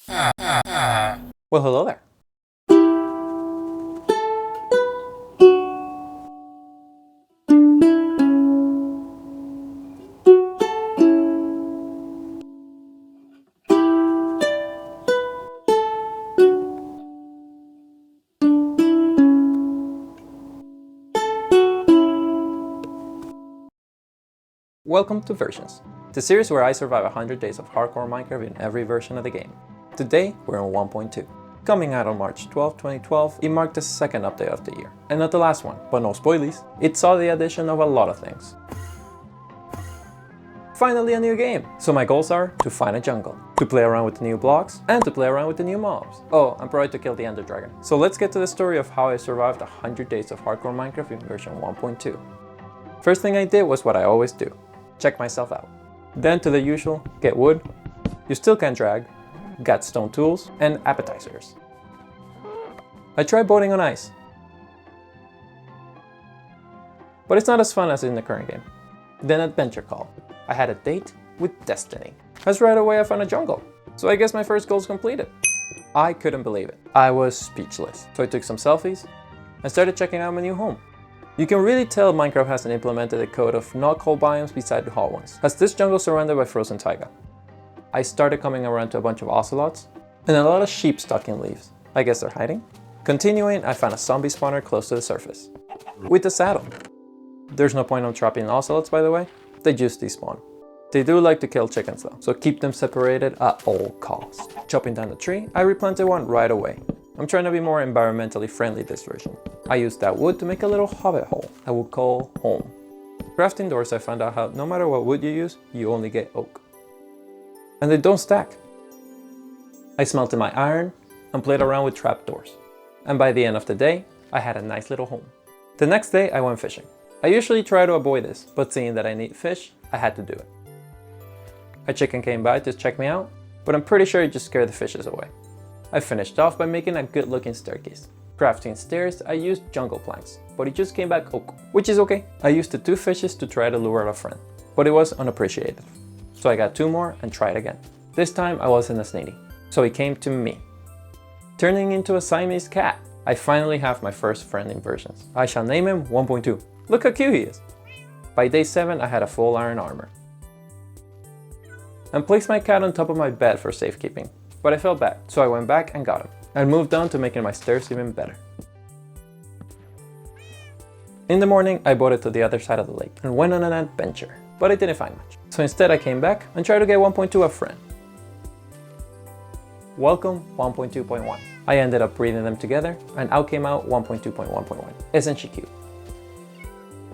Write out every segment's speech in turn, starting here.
Well, hello there. Welcome to Versions, the series where I survive 100 days of hardcore Minecraft in every version of the game. Today, we're on 1.2. Coming out on March 12, 2012, it marked the second update of the year. And not the last one, but no spoilies. It saw the addition of a lot of things. Finally a new game! So my goals are to find a jungle, to play around with the new blocks, and to play around with the new mobs. Oh, and probably to kill the Ender Dragon. So let's get to the story of how I survived 100 days of hardcore Minecraft in version 1.2. First thing I did was what I always do. Check myself out. Then to the usual, get wood, you still can drag, got stone tools, and appetizers. I tried boating on ice, but it's not as fun as in the current game. Then adventure call. I had a date with destiny. As right away I found a jungle, so I guess my first goal is completed. I couldn't believe it. I was speechless. So I took some selfies and started checking out my new home. You can really tell Minecraft hasn't implemented a code of not cold biomes beside the hot ones, as this jungle is surrounded by frozen taiga. I started coming around to a bunch of ocelots and a lot of sheep stuck in leaves. I guess they're hiding. Continuing, I found a zombie spawner close to the surface, with a saddle. There's no point on trapping ocelots, by the way, they just despawn. They do like to kill chickens though, so keep them separated at all costs. Chopping down the tree, I replanted one right away. I'm trying to be more environmentally friendly this version. I used that wood to make a little hobbit hole I would call home. Crafting doors, I found out how no matter what wood you use, you only get oak. And they don't stack. I smelted my iron and played around with trapdoors. And by the end of the day, I had a nice little home. The next day, I went fishing. I usually try to avoid this, but seeing that I need fish, I had to do it. A chicken came by to check me out, but I'm pretty sure it just scared the fishes away. I finished off by making a good looking staircase. Crafting stairs, I used jungle planks, but it just came back oak, which is okay. I used the 2 fishes to try to lure a friend, but it was unappreciated. So I got 2 more and tried again. This time I wasn't as needy, so he came to me. Turning into a Siamese cat, I finally have my first friend in versions. I shall name him 1.2. Look how cute he is. By day 7 I had a full iron armor. And placed my cat on top of my bed for safekeeping. But I felt bad, so I went back and got him, and moved on to making my stairs even better. In the morning, I boated to the other side of the lake and went on an adventure, but I didn't find much. So instead I came back and tried to get 1.2 a friend. Welcome 1.2.1. I ended up breeding them together, and out came out 1.2.1.1. Isn't she cute?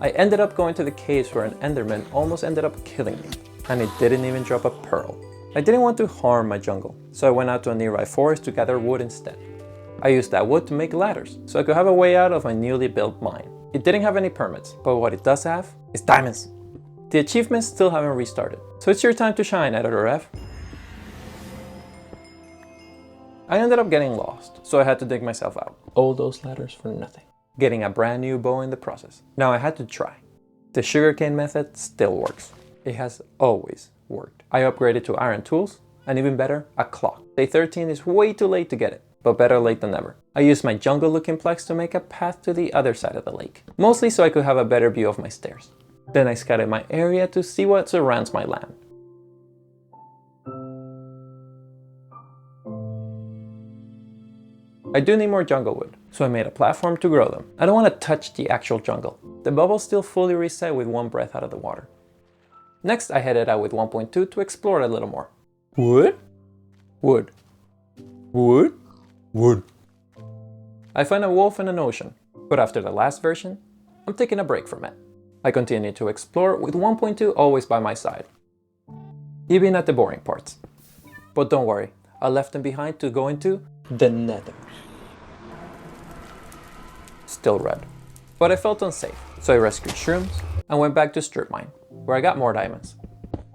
I ended up going to the caves where an enderman almost ended up killing me, and it didn't even drop a pearl. I didn't want to harm my jungle, so I went out to a nearby forest to gather wood instead. I used that wood to make ladders, so I could have a way out of my newly built mine. It didn't have any permits, but what it does have is diamonds. The achievements still haven't restarted, so it's your time to shine, Editor F. I ended up getting lost, so I had to dig myself out. All those ladders for nothing. Getting a brand new bow in the process. Now I had to try. The sugarcane method still works. It has always worked. I upgraded to iron tools, and even better, a clock. Day 13 is way too late to get it, but better late than never. I used my jungle looking plex to make a path to the other side of the lake, mostly so I could have a better view of my stairs. Then I scouted my area to see what surrounds my land. I do need more jungle wood, so I made a platform to grow them. I don't want to touch the actual jungle. The bubbles still fully reset with one breath out of the water. Next, I headed out with 1.2 to explore a little more. Wood? Wood. Wood? Wood. I found a wolf in an ocean, but after the last version, I'm taking a break from it. I continue to explore with 1.2 always by my side, even at the boring parts. But don't worry, I left him behind to go into the nether. Still red. But I felt unsafe, so I rescued shrooms and went back to strip mine, where I got more diamonds.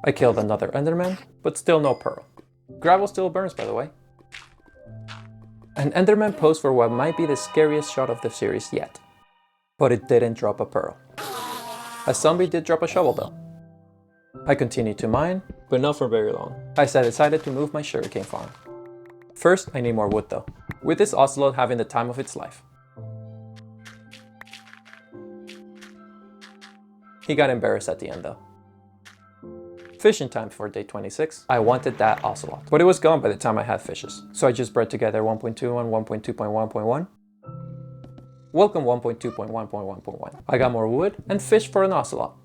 I killed another enderman, but still no pearl. Gravel still burns, by the way. An enderman posed for what might be the scariest shot of the series yet, but it didn't drop a pearl. A zombie did drop a shovel though. I continued to mine, but not for very long, as I decided to move my sugarcane farm. First, I need more wood though, with this ocelot having the time of its life. He got embarrassed at the end though. Fishing time for day 26. I wanted that ocelot, but it was gone by the time I had fishes. So I just bred together 1.2 and 1.2.1.1. Welcome 1.2.1.1.1. I got more wood and fished for an ocelot,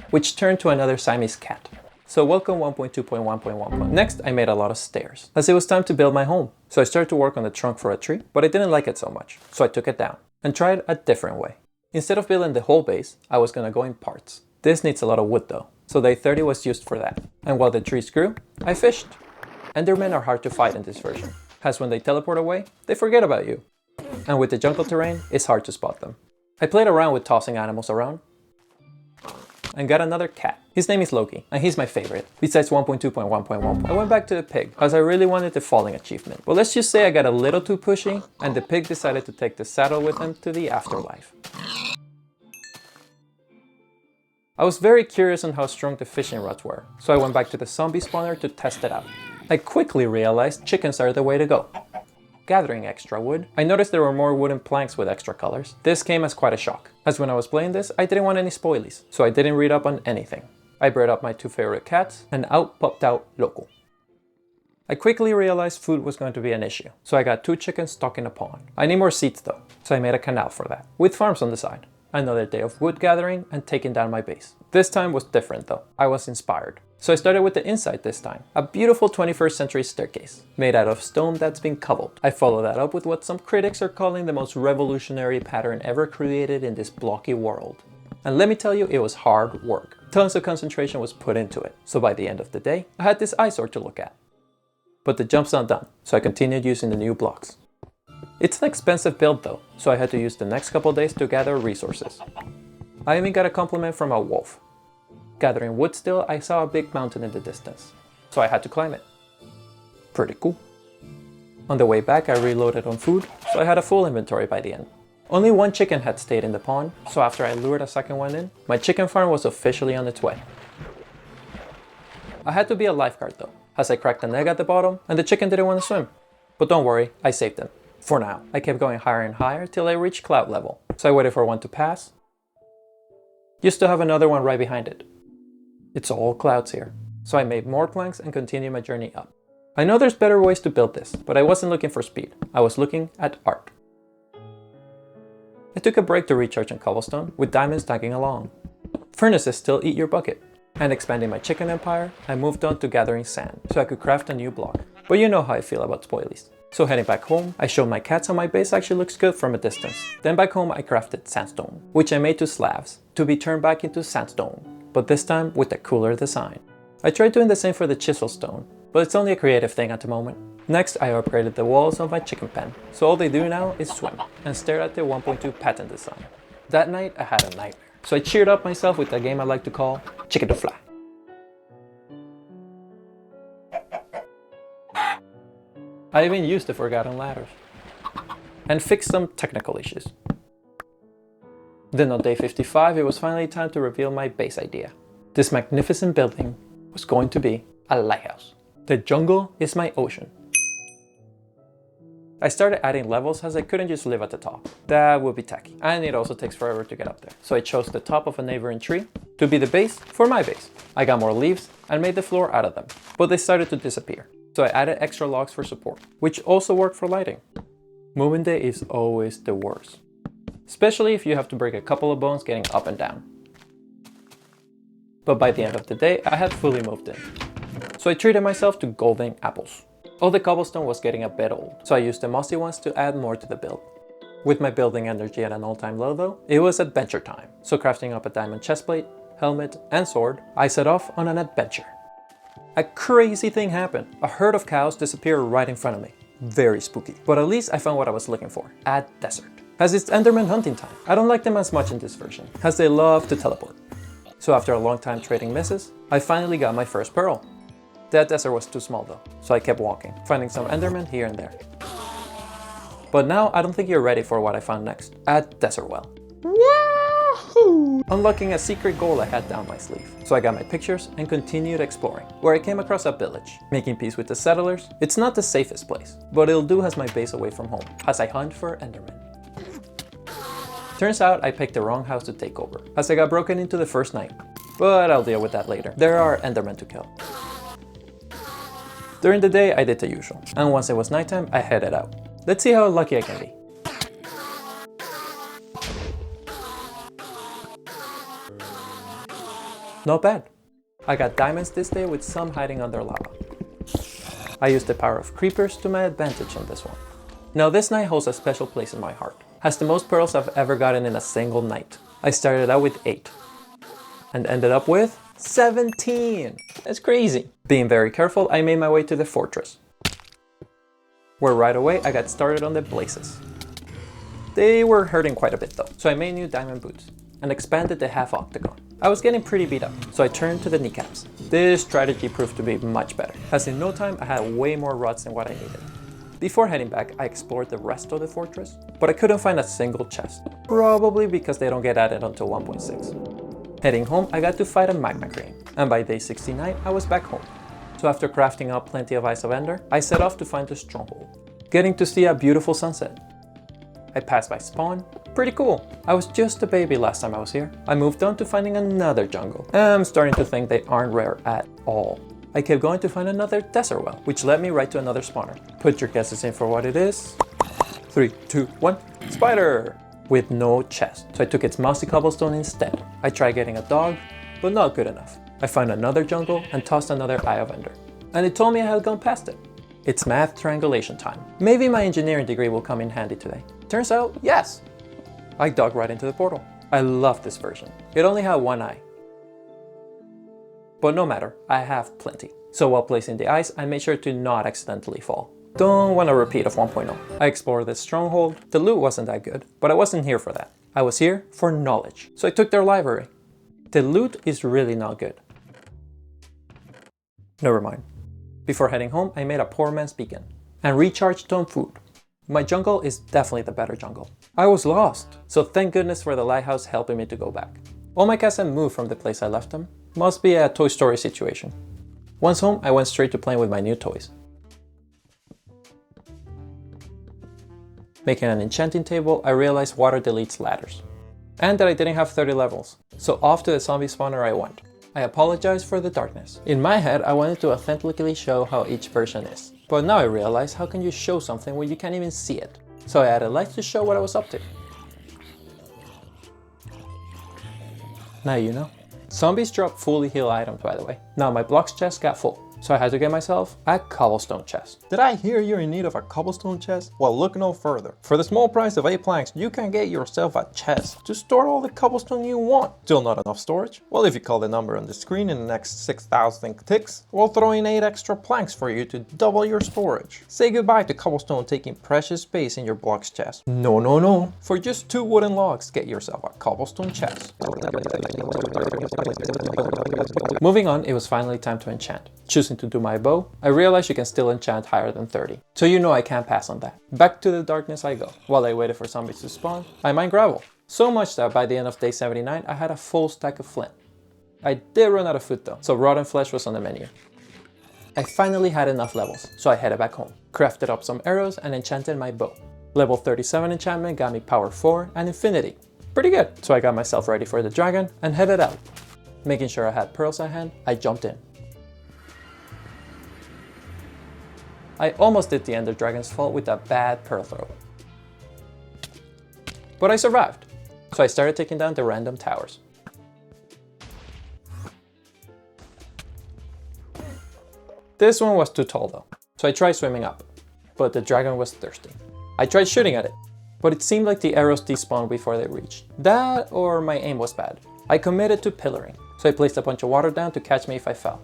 which turned to another Siamese cat. So welcome 1.2.1.1. Next, I made a lot of stairs, as it was time to build my home. So I started to work on the trunk for a tree, but I didn't like it so much. So I took it down and tried a different way. Instead of building the whole base, I was gonna go in parts. This needs a lot of wood though, so day 30 was used for that. And while the trees grew, I fished. Endermen are hard to fight in this version, as when they teleport away, they forget about you. And with the jungle terrain, it's hard to spot them. I played around with tossing animals around and got another cat. His name is Loki, and he's my favorite, besides 1.2.1.1. I went back to the pig, as I really wanted the falling achievement. But let's just say I got a little too pushy, and the pig decided to take the saddle with him to the afterlife. I was very curious on how strong the fishing rods were, so I went back to the zombie spawner to test it out. I quickly realized chickens are the way to go. Gathering extra wood, I noticed there were more wooden planks with extra colors. This came as quite a shock, as when I was playing this, I didn't want any spoilies, so I didn't read up on anything. I bred up my 2 favorite cats, and out popped out Loco. I quickly realized food was going to be an issue, so I got 2 chickens stuck in a pond. I need more seeds though, so I made a canal for that, with farms on the side. Another day of wood gathering and taking down my base. This time was different though. I was inspired. So I started with the inside this time. A beautiful 21st century staircase, made out of stone that's been cobbled. I followed that up with what some critics are calling the most revolutionary pattern ever created in this blocky world. And let me tell you, it was hard work. Tons of concentration was put into it. So by the end of the day, I had this eyesore to look at. But the jump's not done, so I continued using the new blocks. It's an expensive build though, so I had to use the next couple days to gather resources. I even got a compliment from a wolf. Gathering wood still, I saw a big mountain in the distance, so I had to climb it. Pretty cool. On the way back, I reloaded on food, so I had a full inventory by the end. Only 1 chicken had stayed in the pond, so after I lured a second one in, my chicken farm was officially on its way. I had to be a lifeguard though, as I cracked an egg at the bottom and the chicken didn't want to swim. But don't worry, I saved him. For now. I kept going higher and higher till I reached cloud level, so I waited for one to pass. Used to have another one right behind it. It's all clouds here, so I made more planks and continued my journey up. I know there's better ways to build this, but I wasn't looking for speed. I was looking at art. I took a break to recharge on cobblestone, with diamonds tagging along. Furnaces still eat your bucket. And expanding my chicken empire, I moved on to gathering sand, so I could craft a new block. But you know how I feel about spoilies. So heading back home, I showed my cats how my base actually looks good from a distance. Then back home I crafted sandstone, which I made to slabs, to be turned back into sandstone, but this time with a cooler design. I tried doing the same for the chisel stone, but it's only a creative thing at the moment. Next, I upgraded the walls of my chicken pen, so all they do now is swim, and stare at the 1.2 pattern design. That night I had a nightmare, so I cheered up myself with a game I like to call Chicken to Fly. I even used the forgotten ladders and fixed some technical issues. Then on day 55, it was finally time to reveal my base idea. This magnificent building was going to be a lighthouse. The jungle is my ocean. I started adding levels as I couldn't just live at the top. That would be tacky, and it also takes forever to get up there. So I chose the top of a neighboring tree to be the base for my base. I got more leaves and made the floor out of them, but they started to disappear. So I added extra logs for support, which also worked for lighting. Moving day is always the worst, especially if you have to break a couple of bones getting up and down. But by the end of the day, I had fully moved in. So I treated myself to golden apples. All the cobblestone was getting a bit old, so I used the mossy ones to add more to the build. With my building energy at an all-time low though, it was adventure time. So crafting up a diamond chestplate, helmet, and sword, I set off on an adventure. A crazy thing happened. A herd of cows disappeared right in front of me. Very spooky. But at least I found what I was looking for. A desert. As it's Enderman hunting time. I don't like them as much in this version, as they love to teleport. So after a long time trading misses, I finally got my first pearl. That desert was too small though, so I kept walking, finding some Endermen here and there. But now I don't think you're ready for what I found next. A desert well. Wahoo! unlocking a secret goal I had down my sleeve. So I got my pictures and continued exploring, where I came across a village. Making peace with the settlers. It's not the safest place, but it'll do as my base away from home, as I hunt for Endermen. Turns out I picked the wrong house to take over, as I got broken into the first night. But I'll deal with that later. There are Endermen to kill. During the day, I did the usual, and once it was nighttime, I headed out. Let's see how lucky I can be. Not bad. I got diamonds this day with some hiding under lava. I used the power of creepers to my advantage in this one. Now this night holds a special place in my heart. Has the most pearls I've ever gotten in a single night. I started out with 8 and ended up with 17. That's crazy. Being very careful, I made my way to the fortress, where right away I got started on the blazes. They were hurting quite a bit though, so I made new diamond boots and expanded the half octagon. I was getting pretty beat up, so I turned to the kneecaps. This strategy proved to be much better, as in no time I had way more rods than what I needed. Before heading back, I explored the rest of the fortress, but I couldn't find a single chest, probably because they don't get added until 1.6. Heading home, I got to fight a magma crane, and by day 69 I was back home. So after crafting up plenty of Eyes of Ender, I set off to find the stronghold, getting to see a beautiful sunset. I passed by spawn. Pretty cool. I was just a baby last time I was here. I moved on to finding another jungle. I'm starting to think they aren't rare at all. I kept going to find another desert well, which led me right to another spawner. Put your guesses in for what it is. 3, 2, 1. Spider! With no chest, so I took its mossy cobblestone instead. I tried getting a dog, but not good enough. I found another jungle and tossed another Eye of Ender. And it told me I had gone past it. It's math triangulation time. Maybe my engineering degree will come in handy today. Turns out, yes! I dug right into the portal. I love this version. It only had one eye. But no matter, I have plenty. So while placing the eyes, I made sure to not accidentally fall. Don't want a repeat of 1.0. I explored the stronghold. The loot wasn't that good, but I wasn't here for that. I was here for knowledge. So I took their library. The loot is really not good. Never mind. Before heading home, I made a poor man's beacon and recharged on food. My jungle is definitely the better jungle. I was lost, so thank goodness for the lighthouse helping me to go back. All my cats have moved from the place I left them. Must be a Toy Story situation. Once home, I went straight to playing with my new toys. Making an enchanting table, I realized water deletes ladders, and that I didn't have 30 levels, so off to the zombie spawner I went. I apologize for the darkness. In my head, I wanted to authentically show how each version is. But now I realize, how can you show something when you can't even see it? So I added lights to show what I was up to. Now you know. Zombies drop fully heal items, by the way. Now my blocks chest got full, so I had to get myself a cobblestone chest. Did I hear you're in need of a cobblestone chest? Well, look no further. For the small price of 8 planks, you can get yourself a chest to store all the cobblestone you want. Still not enough storage? Well, if you call the number on the screen in the next 6,000 ticks, we'll throw in 8 extra planks for you to double your storage. Say goodbye to cobblestone taking precious space in your blocks chest. No, no, no. For just 2 wooden logs, get yourself a cobblestone chest. Moving on, it was finally time to enchant. Choosing to do my bow, I realized you can still enchant higher than 30. So you know I can't pass on that. Back to the darkness I go. While I waited for zombies to spawn, I mined gravel. So much that by the end of day 79, I had a full stack of flint. I did run out of food though, so rotten flesh was on the menu. I finally had enough levels, so I headed back home. Crafted up some arrows and enchanted my bow. Level 37 enchantment got me power 4 and infinity. Pretty good. So I got myself ready for the dragon and headed out. Making sure I had pearls at hand, I jumped in. I almost did the Ender Dragon's fault with a bad pearl throw. But I survived, so I started taking down the random towers. This one was too tall though, so I tried swimming up, but the dragon was thirsty. I tried shooting at it, but it seemed like the arrows despawned before they reached. That or my aim was bad. I committed to pillaring, so I placed a bunch of water down to catch me if I fell.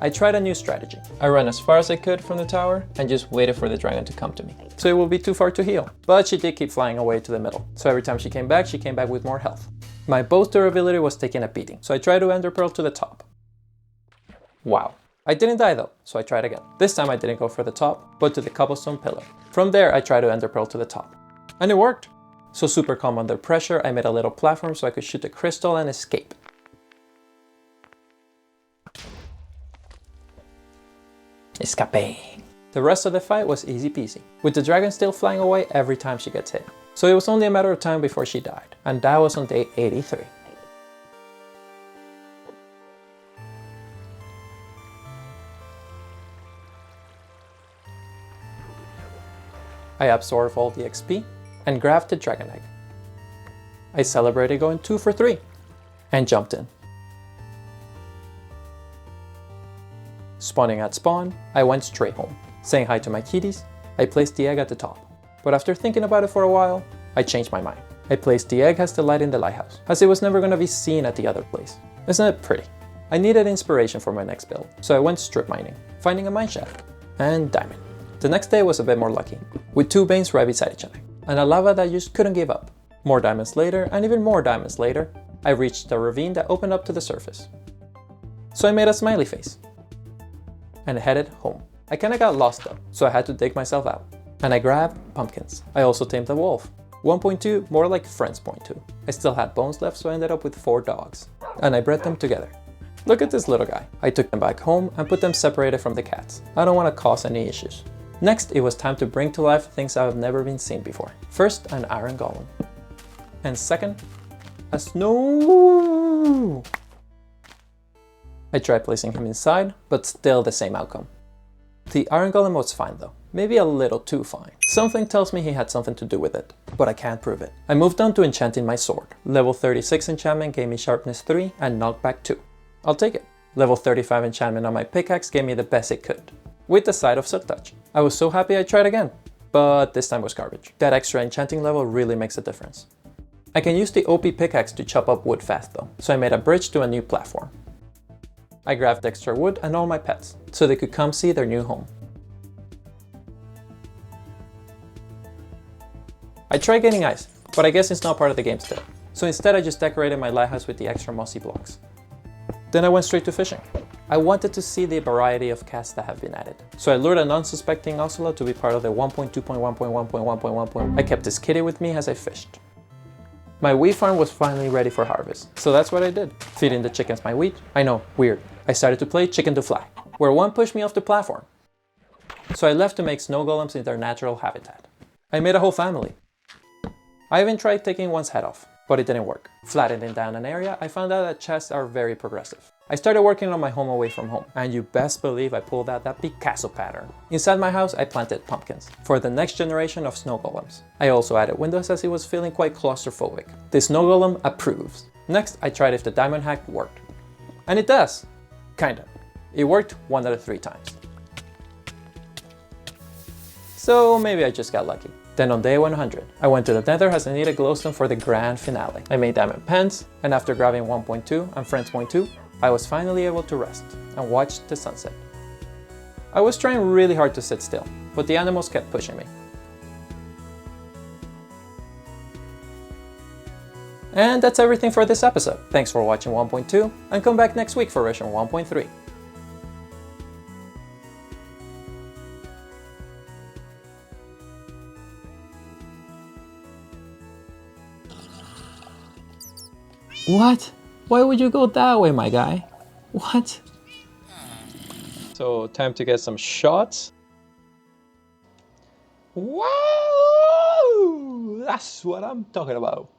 I tried a new strategy. I ran as far as I could from the tower and just waited for the dragon to come to me. So it would be too far to heal. But she did keep flying away to the middle. So every time she came back with more health. My bow's durability was taking a beating. So I tried to ender pearl to the top. Wow. I didn't die though, so I tried again. This time I didn't go for the top, but to the cobblestone pillar. From there I tried to ender pearl to the top. And it worked! So super calm under pressure, I made a little platform so I could shoot the crystal and escape. Escape. The rest of the fight was easy peasy, with the dragon still flying away every time she gets hit. So it was only a matter of time before she died, and that was on day 83. I absorbed all the XP and grabbed the dragon egg. I celebrated going 2 for 3 and jumped in. Spawning at spawn, I went straight home. Saying hi to my kitties, I placed the egg at the top. But after thinking about it for a while, I changed my mind. I placed the egg as the light in the lighthouse, as it was never going to be seen at the other place. Isn't it pretty? I needed inspiration for my next build, so I went strip mining, finding a mine shaft and diamond. The next day was a bit more lucky, with 2 veins right beside each other, and a lava that just couldn't give up. More diamonds later, and even more diamonds later, I reached a ravine that opened up to the surface. So I made a smiley face and headed home. I kinda got lost though, so I had to dig myself out. And I grabbed pumpkins. I also tamed a wolf. 1.2, more like friends 0.2. I still had bones left, so I ended up with 4 dogs. And I bred them together. Look at this little guy. I took them back home and put them separated from the cats. I don't want to cause any issues. Next, it was time to bring to life things I have never been seen before. First, an iron golem. And second, a snow. I tried placing him inside, but still the same outcome. The iron golem was fine though, maybe a little too fine. Something tells me he had something to do with it, but I can't prove it. I moved on to enchanting my sword. Level 36 enchantment gave me sharpness 3 and knockback 2. I'll take it. Level 35 enchantment on my pickaxe gave me the best it could, with the side of silk touch. I was so happy I tried again, but this time was garbage. That extra enchanting level really makes a difference. I can use the OP pickaxe to chop up wood fast though, so I made a bridge to a new platform. I grabbed extra wood and all my pets, so they could come see their new home. I tried getting ice, but I guess it's not part of the game still. So instead I just decorated my lighthouse with the extra mossy blocks. Then I went straight to fishing. I wanted to see the variety of casts that have been added. So I lured an unsuspecting ocelot to be part of the 1.2.1.1.1.1. I kept this kitty with me as I fished. My wheat farm was finally ready for harvest, so that's what I did. Feeding the chickens my wheat. I know, weird. I started to play chicken to fly, where one pushed me off the platform. So I left to make snow golems in their natural habitat. I made a whole family. I even tried taking one's head off, but it didn't work. Flattening down an area, I found out that chests are very progressive. I started working on my home away from home, and you best believe I pulled out that Picasso pattern. Inside my house, I planted pumpkins for the next generation of snow golems. I also added windows as it was feeling quite claustrophobic. The snow golem approves. Next, I tried if the diamond hack worked. And it does. Kinda. It worked 1 out of 3 times. So maybe I just got lucky. Then on day 100, I went to the nether as I needed glowstone for the grand finale. I made diamond pants, and after grabbing 1.2 and friends 0.2, I was finally able to rest and watch the sunset. I was trying really hard to sit still, but the animals kept pushing me. And that's everything for this episode. Thanks for watching 1.2, and come back next week for version 1.3. What? Why would you go that way, my guy? What? So, time to get some shots. Wow! That's what I'm talking about.